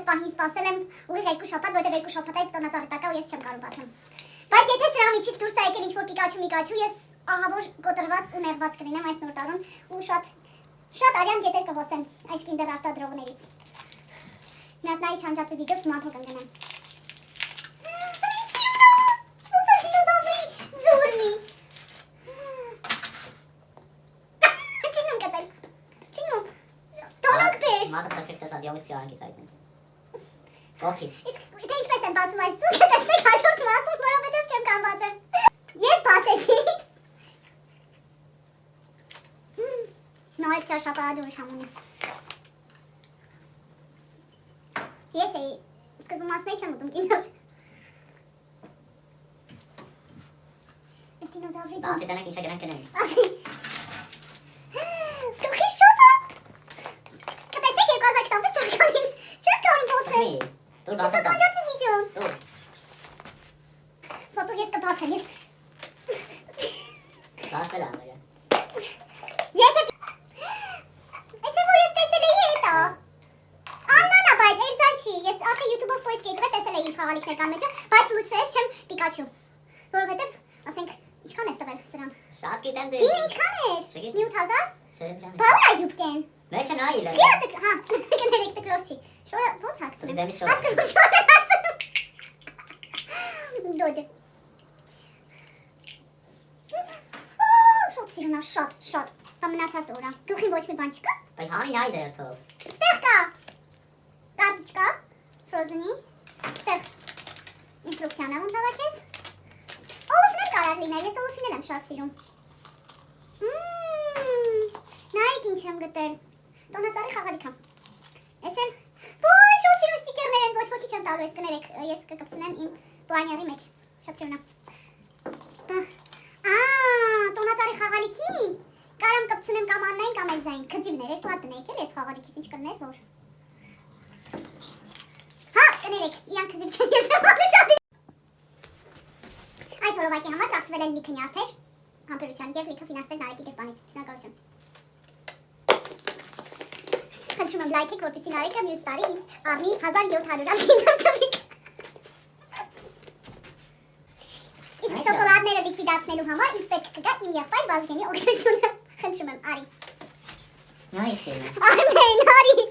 պահին սպասել եմ ուղիղ 2 շաբաթ, որտեղ 2 շաբաթ այս տոնածառի տակա ու ես չեմ կարող բացեմ։ Բայց եթե սրա միջից դուրս է եկել ինչ-որ Պիկաչու, ես ահավոր կոտրված ու նեղված կլինեմ այս նոր տարում ու շատ արյան գետեր կհոսեն այս Kinder արտադրողներից։ Մի հատ նայի չանջատվի վիդեոս մաթո կընկնեմ։ Ոնց է դինոզավրի զուրնի։ Չինում կծել։ Չինում։ Տոնակ բեր։ Մատը պերֆեկտ է սադիողից ծիարանգից այդպես։ Կողքից։ Իսկ դե ինչպես եմ բացում այս ծուկը, տեսնեք հաջորդ մասում, որովհետև չեմ կարող բացել։ Ես բացեցի։ Նորից շապարադու շամունի։ Ես էի սկզբում ասում էի չեմ ուտում Kinder։ Ես դինոզավրի Բացի տնեք ինչա գրանք կնենք։ Գլխի շոտ է։ Կտեսնեք 2026 թվականին չեմ կարող փոսել։ Մի, դուր բացել տան։ Կանջատվի վիդեոն։ Դուր։ Սոտո ես կբացեմ, ես։ Բացել ամերը։ Եթե Այսը որ ես տեսել էի հետո։ Աննանա, բայց Էլզան չի, ես արդեն YouTube-ով post կերկրը տեսել էի ինչ խաղալիքներ կան մեջը, բայց լուչը ես չեմ Պիկաչու։ Որովհետև, ասենք, ինչքան ես տվել սրան։ Շատ գիտեմ դե։ Գինը ինչքան էր։ Չգիտեմ։ Մի 8000։ Չէ։ Բավարար է յուբկեն։ Մեջը նայել է։ Հա, կներեք տկլոր չի։ Շորը ո՞նց հագցնեմ։ Դեմի շոր։ Հասկացում շորը հագցնում։ Դոդ։ Շատ սիրուն է, շատ։ Բամնացած օրա։ Գլխին ոչ մի բան չկա։ Բայ հանի նայ դերթով։ Ստեղ կա։ Կարտիչկա, Frozen-ի, ստեղ ինստրուկցիան է ոնց հավաքես։ Օլոֆներ կարար լինել, ես օլոֆիներ եմ շատ սիրում։ Նայեք ինչ եմ գտել։ Տոնածառի խաղալիք է։ Ես էլ ոչ շատ սիրուն ստիկերներ են, ոչ ոքի չեմ տալու, ես կներեք, ես կկպցնեմ իմ պլաների մեջ։ Շատ սիրուն է։ Տոնածառի խաղալիքի կարամ կպցնեմ կամ Աննային կամ Էլզային, քծիվներ, երկու հատ տնեիք էլ ես խաղալիքից ինչ կներ, որ։ Հա, կներեք, իրանք քծիվ չեն, ես եմ անը շատ։ Այս հորովակի համար ծախսվել են լիքը նյարդեր, համբերության և լիքը ֆինանսներ Նարեկի գրպանից, շնորհակալություն։ Խնդրում եմ լայքեք, որպեսզի Նարեկը մյուս տարի ինձ առնի 1700 ամ Kinder տվիկ։ Իսկ շոկոլադները լիկվիդացնելու համար ինձ պետք կգա իմ եղբայր Վազգենի օգնությունը։ Խնդրում եմ, արի։ Նայ սիրուն։ Արմեն, արի։